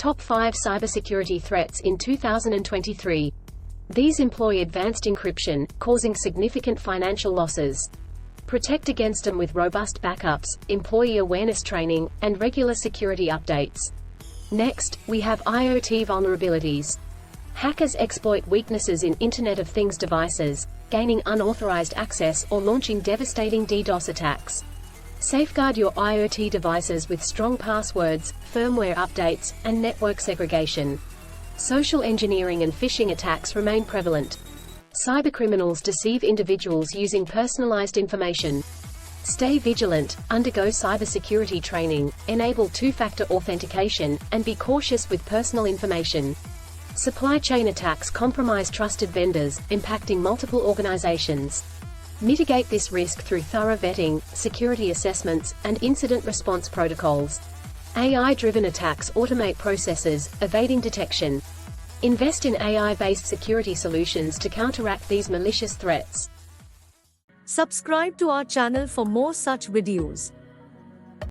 Top 5 cybersecurity threats in 2023. These employ advanced encryption, causing significant financial losses. Protect against them with robust backups, employee awareness training, and regular security updates. Next, we have IoT vulnerabilities. Hackers exploit weaknesses in Internet of Things devices, gaining unauthorized access or launching devastating DDoS attacks. Safeguard your IoT devices with strong passwords, firmware updates, and network segregation. Social engineering and phishing attacks remain prevalent. Cybercriminals deceive individuals using personalized information. Stay vigilant, undergo cybersecurity training, enable two-factor authentication, and be cautious with personal information. Supply chain attacks compromise trusted vendors, impacting multiple organizations. Mitigate this risk through thorough vetting, security assessments, and incident response protocols. AI-driven attacks automate processes, evading detection. Invest in AI-based security solutions to counteract these malicious threats. Subscribe to our channel for more such videos.